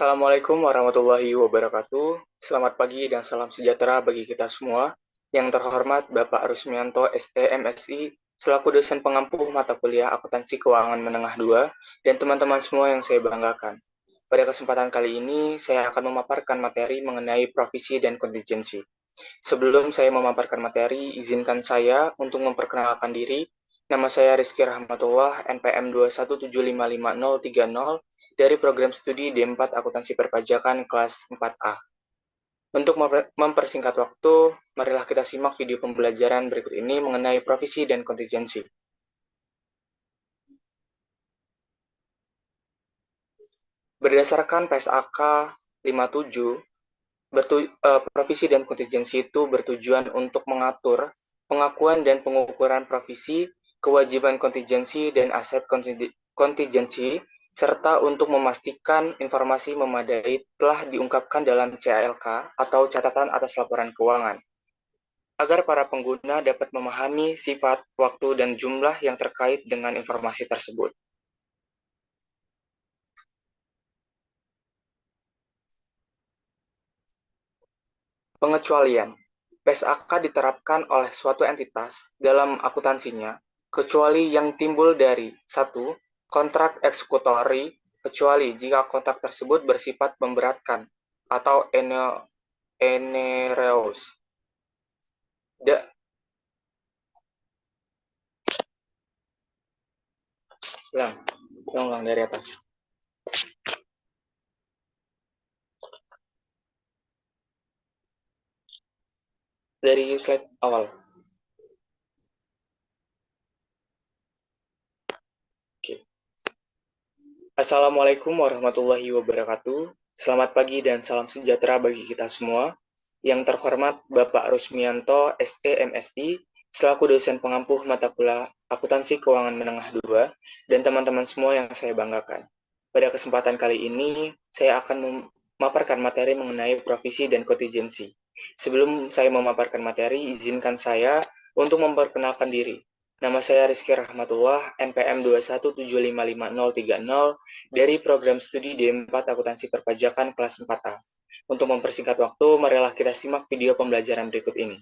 Assalamualaikum warahmatullahi wabarakatuh. Selamat pagi dan salam sejahtera bagi kita semua. Yang terhormat Bapak Rusmianto, ST, MSI, selaku dosen pengampu mata kuliah Akuntansi Keuangan Menengah 2, dan teman-teman semua yang saya banggakan. Pada kesempatan kali ini, saya akan memaparkan materi mengenai provisi dan kontingensi. Sebelum saya memaparkan materi, izinkan saya untuk memperkenalkan diri. Nama saya Rizky Rahmatullah, NPM 217555030, dari program studi D4 Akuntansi Perpajakan kelas 4A. Untuk mempersingkat waktu, marilah kita simak video pembelajaran berikut ini mengenai provisi dan kontingensi. Berdasarkan PSAK 57, provisi dan kontingensi itu bertujuan untuk mengatur pengakuan dan pengukuran provisi, kewajiban kontingensi, dan aset kontingensi, serta untuk memastikan informasi memadai telah diungkapkan dalam CALK atau catatan atas laporan keuangan, agar para pengguna dapat memahami sifat, waktu, dan jumlah yang terkait dengan informasi tersebut. Pengecualian. PSAK diterapkan oleh suatu entitas dalam akuntansinya, kecuali yang timbul dari 1. Kontrak eksekutori, kecuali jika kontrak tersebut bersifat memberatkan atau onerous. Ulang dari atas. Dari slide awal. Oke. Assalamualaikum warahmatullahi wabarakatuh. Selamat pagi dan salam sejahtera bagi kita semua. Yang terhormat Bapak Rusmianto, ST, MSI, selaku dosen pengampu mata kuliah Akuntansi Keuangan Menengah 2, dan teman-teman semua yang saya banggakan. Pada kesempatan kali ini, saya akan memaparkan materi mengenai provisi dan kontingensi. Sebelum saya memaparkan materi, izinkan saya untuk memperkenalkan diri. Nama saya Rizky Rahmatullah, NPM 217555030, dari program studi D4 Akuntansi Perpajakan kelas 4A. Untuk mempersingkat waktu, marilah kita simak video pembelajaran berikut ini.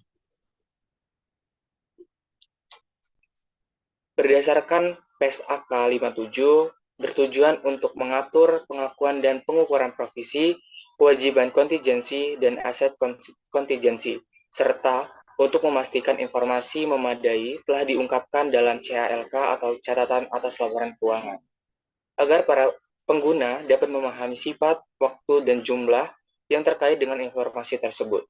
Berdasarkan PSAK 57, bertujuan untuk mengatur pengakuan dan pengukuran provisi, kewajiban kontingensi, dan aset kontingensi, serta untuk memastikan informasi memadai telah diungkapkan dalam CALK atau catatan atas laporan keuangan, agar para pengguna dapat memahami sifat, waktu, dan jumlah yang terkait dengan informasi tersebut.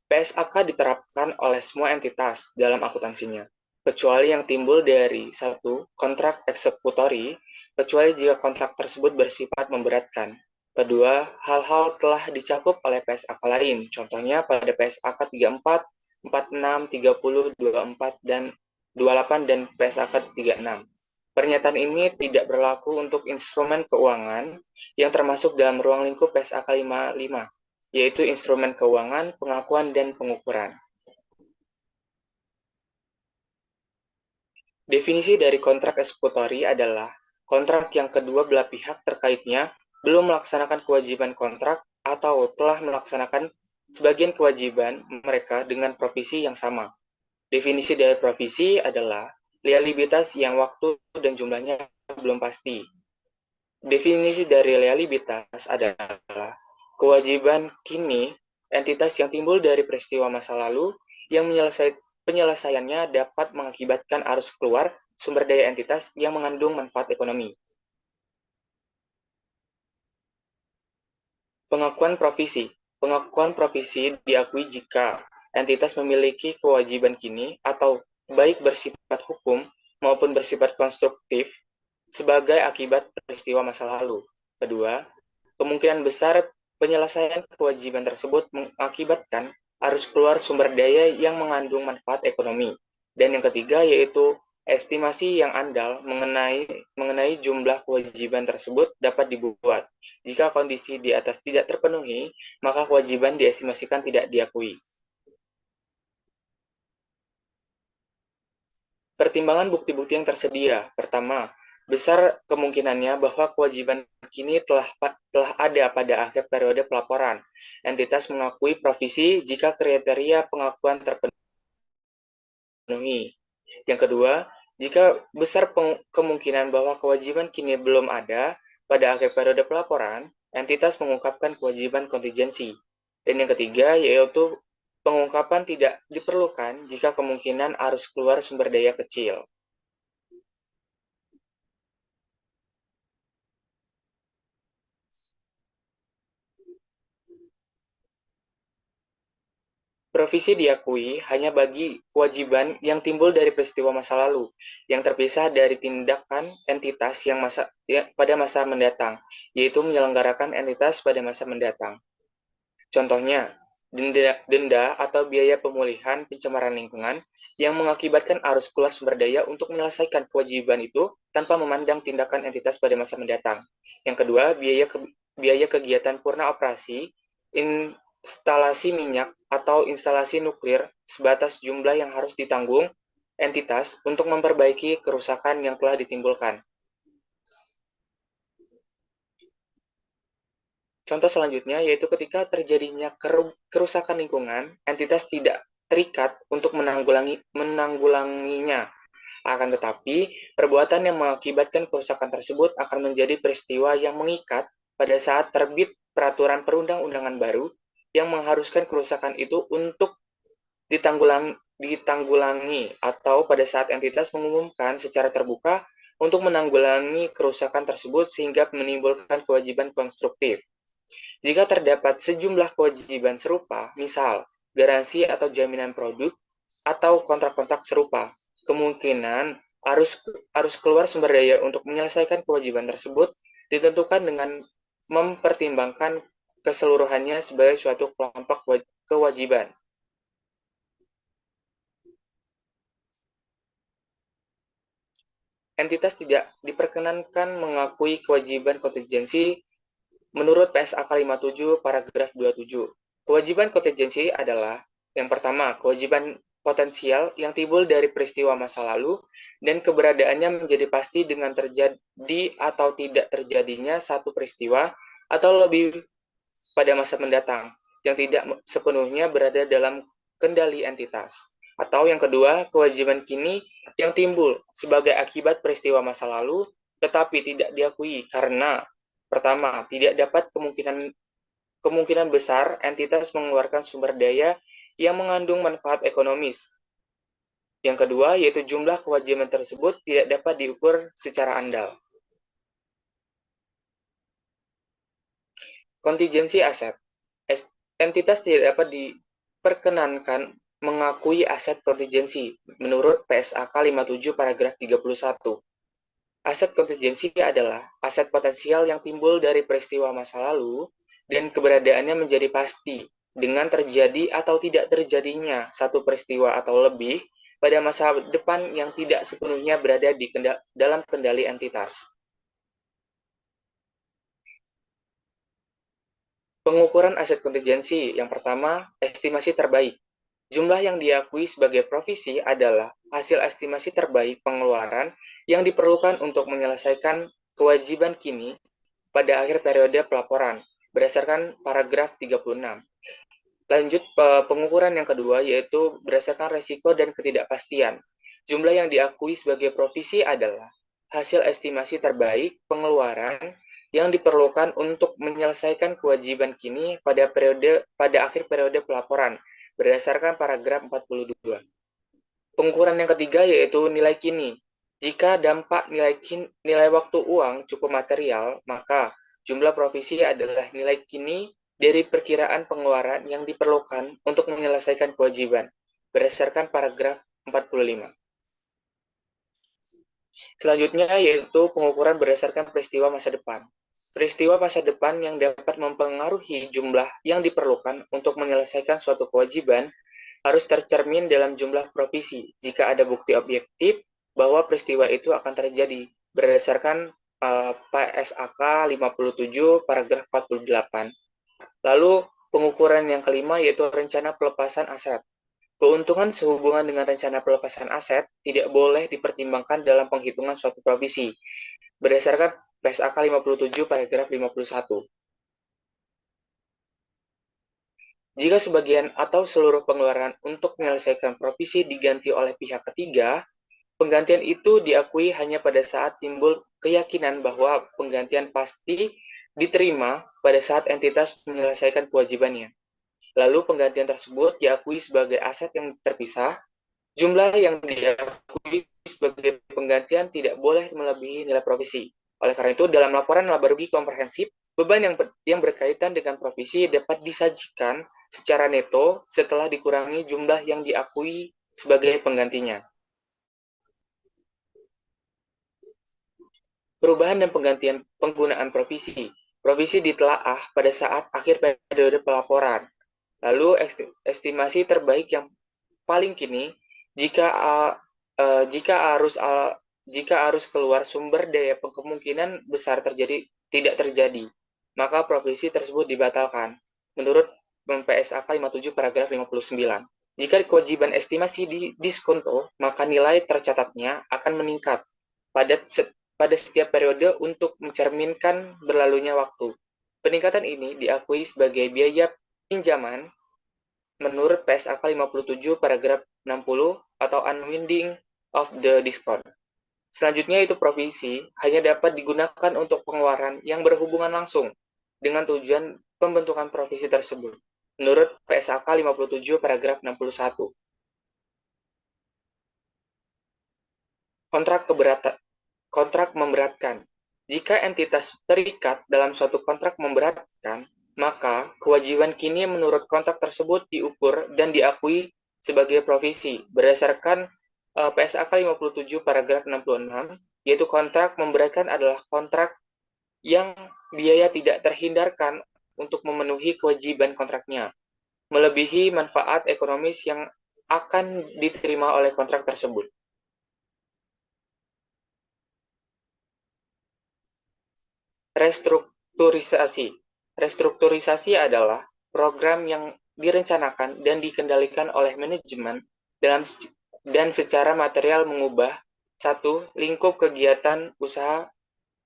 PSAK diterapkan oleh semua entitas dalam akuntansinya, kecuali yang timbul dari 1. Kontrak eksekutori, kecuali jika kontrak tersebut bersifat memberatkan. Kedua, hal-hal telah dicakup oleh PSAK lain, contohnya pada PSAK 34, 46, 30, 24, dan 28, dan PSAK 36. Pernyataan ini tidak berlaku untuk instrumen keuangan yang termasuk dalam ruang lingkup PSAK 55, yaitu instrumen keuangan, pengakuan, dan pengukuran. Definisi dari kontrak eksekutori adalah kontrak yang kedua belah pihak terkaitnya belum melaksanakan kewajiban kontrak atau telah melaksanakan sebagian kewajiban mereka dengan provisi yang sama. Definisi dari provisi adalah liabilitas yang waktu dan jumlahnya belum pasti. Definisi dari liabilitas adalah kewajiban kini entitas yang timbul dari peristiwa masa lalu yang penyelesaiannya dapat mengakibatkan arus keluar sumber daya entitas yang mengandung manfaat ekonomi. Pengakuan provisi. Pengakuan provisi diakui jika entitas memiliki kewajiban kini atau baik bersifat hukum maupun bersifat konstruktif sebagai akibat peristiwa masa lalu. Kedua, kemungkinan besar penyelesaian kewajiban tersebut mengakibatkan arus keluar sumber daya yang mengandung manfaat ekonomi. Dan yang ketiga yaitu estimasi yang andal mengenai jumlah kewajiban tersebut dapat dibuat. Jika kondisi di atas tidak terpenuhi, maka kewajiban diestimasikan tidak diakui. Pertimbangan bukti-bukti yang tersedia. Pertama, besar kemungkinannya bahwa kewajiban kini telah ada pada akhir periode pelaporan. Entitas mengakui provisi jika kriteria pengakuan terpenuhi. Yang kedua, jika besar kemungkinan bahwa kewajiban kini belum ada pada akhir periode pelaporan, entitas mengungkapkan kewajiban kontingensi. Dan yang ketiga, yaitu pengungkapan tidak diperlukan jika kemungkinan arus keluar sumber daya kecil. Provisi diakui hanya bagi kewajiban yang timbul dari peristiwa masa lalu, yang terpisah dari tindakan entitas pada masa mendatang, yaitu menyelenggarakan entitas pada masa mendatang. Contohnya, denda atau biaya pemulihan pencemaran lingkungan yang mengakibatkan arus keluar sumber daya untuk menyelesaikan kewajiban itu tanpa memandang tindakan entitas pada masa mendatang. Yang kedua, biaya kegiatan purna operasi instalasi minyak atau instalasi nuklir sebatas jumlah yang harus ditanggung entitas untuk memperbaiki kerusakan yang telah ditimbulkan. Contoh selanjutnya yaitu ketika terjadinya kerusakan lingkungan, entitas tidak terikat untuk menanggulanginya. Akan tetapi, perbuatan yang mengakibatkan kerusakan tersebut akan menjadi peristiwa yang mengikat pada saat terbit peraturan perundang-undangan baru yang mengharuskan kerusakan itu untuk ditanggulangi atau pada saat entitas mengumumkan secara terbuka untuk menanggulangi kerusakan tersebut sehingga menimbulkan kewajiban konstruktif. Jika terdapat sejumlah kewajiban serupa, misal garansi atau jaminan produk, atau kontrak-kontrak serupa, kemungkinan arus keluar sumber daya untuk menyelesaikan kewajiban tersebut ditentukan dengan mempertimbangkan keseluruhannya sebagai suatu kelompok kewajiban. Entitas tidak diperkenankan mengakui kewajiban kontingensi menurut PSAK 57 paragraf 27. Kewajiban kontingensi adalah yang pertama, kewajiban potensial yang timbul dari peristiwa masa lalu dan keberadaannya menjadi pasti dengan terjadi atau tidak terjadinya satu peristiwa atau lebih pada masa mendatang yang tidak sepenuhnya berada dalam kendali entitas. Atau yang kedua, kewajiban kini yang timbul sebagai akibat peristiwa masa lalu tetapi tidak diakui karena pertama, tidak dapat kemungkinan besar entitas mengeluarkan sumber daya yang mengandung manfaat ekonomis. Yang kedua, yaitu jumlah kewajiban tersebut tidak dapat diukur secara andal. Kontingensi aset. Entitas tidak dapat diperkenankan mengakui aset kontingensi menurut PSAK 57 paragraf 31. Aset kontingensi adalah aset potensial yang timbul dari peristiwa masa lalu dan keberadaannya menjadi pasti dengan terjadi atau tidak terjadinya satu peristiwa atau lebih pada masa depan yang tidak sepenuhnya berada dalam kendali entitas. Pengukuran aset kontingensi yang pertama, estimasi terbaik. Jumlah yang diakui sebagai provisi adalah hasil estimasi terbaik pengeluaran yang diperlukan untuk menyelesaikan kewajiban kini pada akhir periode pelaporan berdasarkan paragraf 36. Lanjut pengukuran yang kedua yaitu berdasarkan resiko dan ketidakpastian. Jumlah yang diakui sebagai provisi adalah hasil estimasi terbaik pengeluaran yang diperlukan untuk menyelesaikan kewajiban kini pada akhir periode pelaporan berdasarkan paragraf 42. Pengukuran yang ketiga yaitu nilai kini. Jika dampak nilai waktu uang cukup material, maka jumlah provisi adalah nilai kini dari perkiraan pengeluaran yang diperlukan untuk menyelesaikan kewajiban berdasarkan paragraf 45. Selanjutnya yaitu pengukuran berdasarkan peristiwa masa depan. Peristiwa masa depan yang dapat mempengaruhi jumlah yang diperlukan untuk menyelesaikan suatu kewajiban harus tercermin dalam jumlah provisi jika ada bukti objektif bahwa peristiwa itu akan terjadi berdasarkan PSAK 57 paragraf 48. Lalu pengukuran yang kelima yaitu rencana pelepasan aset. Keuntungan sehubungan dengan rencana pelepasan aset tidak boleh dipertimbangkan dalam penghitungan suatu provisi, berdasarkan PSAK 57 paragraf 51. Jika sebagian atau seluruh pengeluaran untuk menyelesaikan provisi diganti oleh pihak ketiga, penggantian itu diakui hanya pada saat timbul keyakinan bahwa penggantian pasti diterima pada saat entitas menyelesaikan kewajibannya. Lalu penggantian tersebut diakui sebagai aset yang terpisah. Jumlah yang diakui sebagai penggantian tidak boleh melebihi nilai provisi. Oleh karena itu, dalam laporan laba rugi komprehensif, beban yang berkaitan dengan provisi dapat disajikan secara neto setelah dikurangi jumlah yang diakui sebagai penggantinya. Perubahan dan penggantian penggunaan provisi. Provisi ditelaah pada saat akhir periode pelaporan. Lalu estimasi terbaik yang paling kini jika jika arus keluar sumber daya kemungkinan besar tidak terjadi, maka provisi tersebut dibatalkan. Menurut PSAK 57 paragraf 59. Jika kewajiban estimasi di diskonto, maka nilai tercatatnya akan meningkat pada pada setiap periode untuk mencerminkan berlalunya waktu. Peningkatan ini diakui sebagai biaya pinjaman menurut PSAK 57 paragraf 60 atau unwinding of the discount. Selanjutnya itu provisi hanya dapat digunakan untuk pengeluaran yang berhubungan langsung dengan tujuan pembentukan provisi tersebut. Menurut PSAK 57 paragraf 61. Kontrak keberatan kontrak memberatkan. Jika entitas terikat dalam suatu kontrak memberatkan, maka kewajiban kini menurut kontrak tersebut diukur dan diakui sebagai provisi berdasarkan PSAK 57 paragraf 66, yaitu kontrak memberatkan adalah kontrak yang biaya tidak terhindarkan untuk memenuhi kewajiban kontraknya, melebihi manfaat ekonomis yang akan diterima oleh kontrak tersebut. Restrukturisasi. Restrukturisasi adalah program yang direncanakan dan dikendalikan oleh manajemen dan secara material mengubah satu, lingkup kegiatan usaha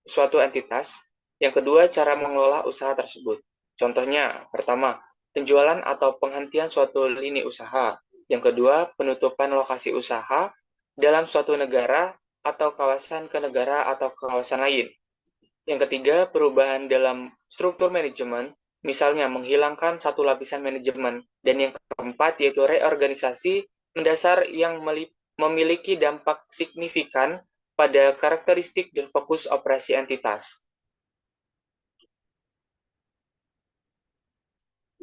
suatu entitas. Yang kedua, cara mengelola usaha tersebut. Contohnya, pertama, penjualan atau penghentian suatu lini usaha. Yang kedua, penutupan lokasi usaha dalam suatu negara atau kawasan ke negara atau kawasan lain. Yang ketiga, perubahan dalam struktur manajemen, misalnya menghilangkan satu lapisan manajemen. Dan yang keempat, yaitu reorganisasi mendasar yang memiliki dampak signifikan pada karakteristik dan fokus operasi entitas.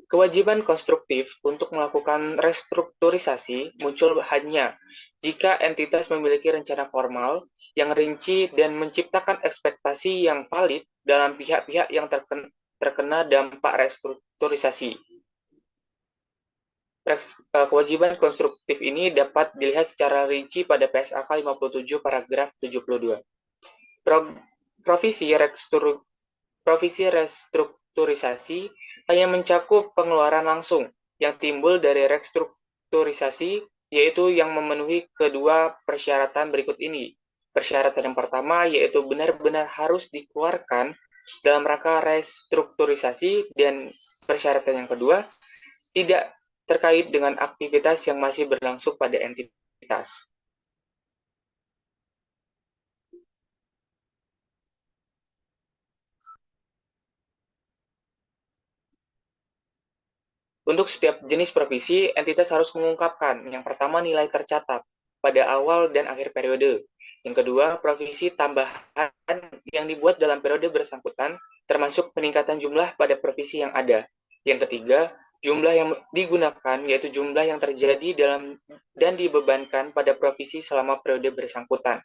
Kewajiban konstruktif untuk melakukan restrukturisasi muncul hanya jika entitas memiliki rencana formal yang rinci dan menciptakan ekspektasi yang valid dalam pihak-pihak yang terkena dampak restrukturisasi. Kewajiban konstruktif ini dapat dilihat secara rinci pada PSAK 57 paragraf 72. Provisi restrukturisasi hanya mencakup pengeluaran langsung yang timbul dari restrukturisasi, yaitu yang memenuhi kedua persyaratan berikut ini. Persyaratan yang pertama yaitu benar-benar harus dikeluarkan dalam rangka restrukturisasi, dan persyaratan yang kedua tidak terkait dengan aktivitas yang masih berlangsung pada entitas. Untuk setiap jenis provisi, entitas harus mengungkapkan yang pertama nilai tercatat pada awal dan akhir periode. Yang kedua, provisi tambahan yang dibuat dalam periode bersangkutan, termasuk peningkatan jumlah pada provisi yang ada. Yang ketiga, jumlah yang digunakan, yaitu jumlah yang terjadi dalam dan dibebankan pada provisi selama periode bersangkutan.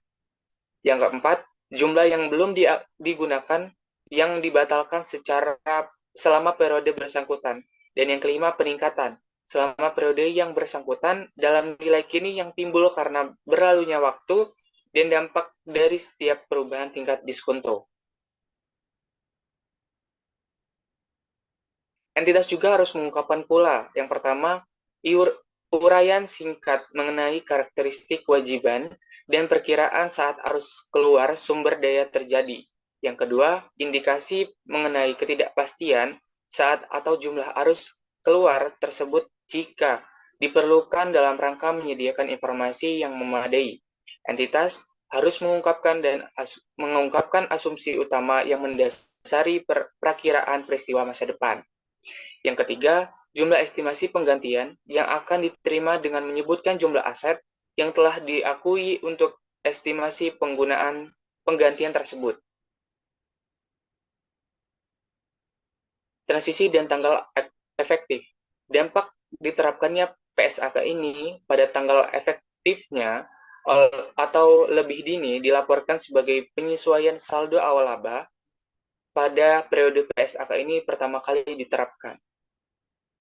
Yang keempat, jumlah yang belum digunakan yang dibatalkan selama periode bersangkutan. Dan yang kelima, peningkatan selama periode yang bersangkutan dalam nilai kini yang timbul karena berlalunya waktu dan dampak dari setiap perubahan tingkat diskonto. Entitas juga harus mengungkapkan pula, yang pertama, uraian singkat mengenai karakteristik kewajiban dan perkiraan saat arus keluar sumber daya terjadi. Yang kedua, indikasi mengenai ketidakpastian saat atau jumlah arus keluar tersebut jika diperlukan dalam rangka menyediakan informasi yang memadai. Entitas harus mengungkapkan asumsi utama yang mendasari perakiraan peristiwa masa depan. Yang ketiga, jumlah estimasi penggantian yang akan diterima dengan menyebutkan jumlah aset yang telah diakui untuk estimasi penggunaan penggantian tersebut. Transisi dan tanggal efektif. Dampak diterapkannya PSAK ini pada tanggal efektifnya atau lebih dini dilaporkan sebagai penyesuaian saldo awal laba pada periode PSAK ini pertama kali diterapkan.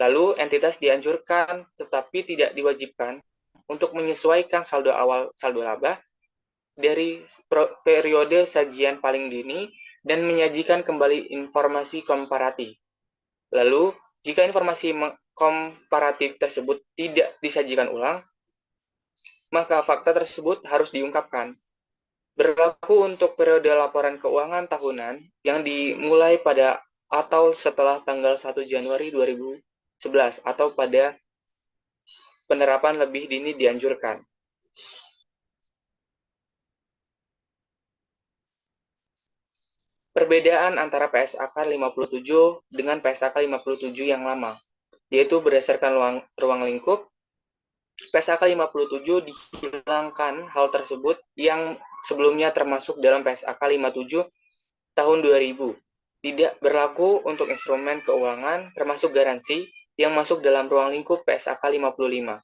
Lalu, entitas dianjurkan tetapi tidak diwajibkan untuk menyesuaikan saldo awal saldo laba dari periode sajian paling dini dan menyajikan kembali informasi komparatif. Lalu, jika informasi komparatif tersebut tidak disajikan ulang, maka fakta tersebut harus diungkapkan. Berlaku untuk periode laporan keuangan tahunan yang dimulai pada atau setelah tanggal 1 Januari 2011 atau pada penerapan lebih dini dianjurkan. Perbedaan antara PSAK 57 dengan PSAK 57 yang lama, yaitu berdasarkan ruang lingkup, PSAK 57 dihilangkan hal tersebut yang sebelumnya termasuk dalam PSAK 57 tahun 2000. Tidak berlaku untuk instrumen keuangan termasuk garansi yang masuk dalam ruang lingkup PSAK 55.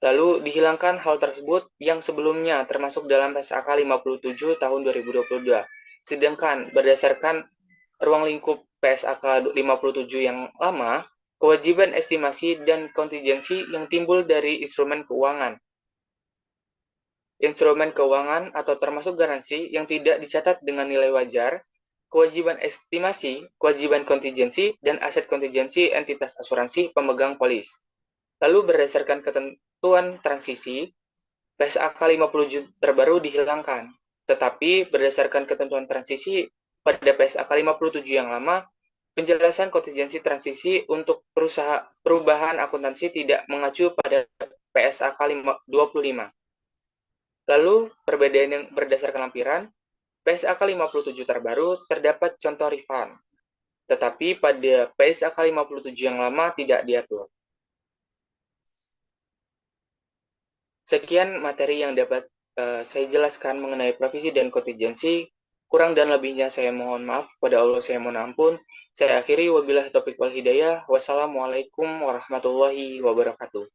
Lalu dihilangkan hal tersebut yang sebelumnya termasuk dalam PSAK 57 tahun 2022. Sedangkan berdasarkan ruang lingkup PSAK 57 yang lama, kewajiban estimasi dan kontingensi yang timbul dari instrumen keuangan. Instrumen keuangan atau termasuk garansi yang tidak dicatat dengan nilai wajar, kewajiban estimasi, kewajiban kontingensi, dan aset kontingensi entitas asuransi pemegang polis. Lalu berdasarkan ketentuan transisi, PSAK 50 terbaru dihilangkan. Tetapi berdasarkan ketentuan transisi pada PSAK 57 yang lama, penjelasan kontingensi transisi untuk perubahan akuntansi tidak mengacu pada PSAK 25. Lalu, perbedaan yang berdasarkan lampiran, PSAK 57 terbaru terdapat contoh refund. Tetapi pada PSAK 57 yang lama tidak diatur. Sekian materi yang dapat saya jelaskan mengenai provisi dan kontingensi. Kurang dan lebihnya saya mohon maaf, kepada Allah saya mohon ampun. Saya akhiri, wabillahi taufiq wal hidayah. Wassalamualaikum warahmatullahi wabarakatuh.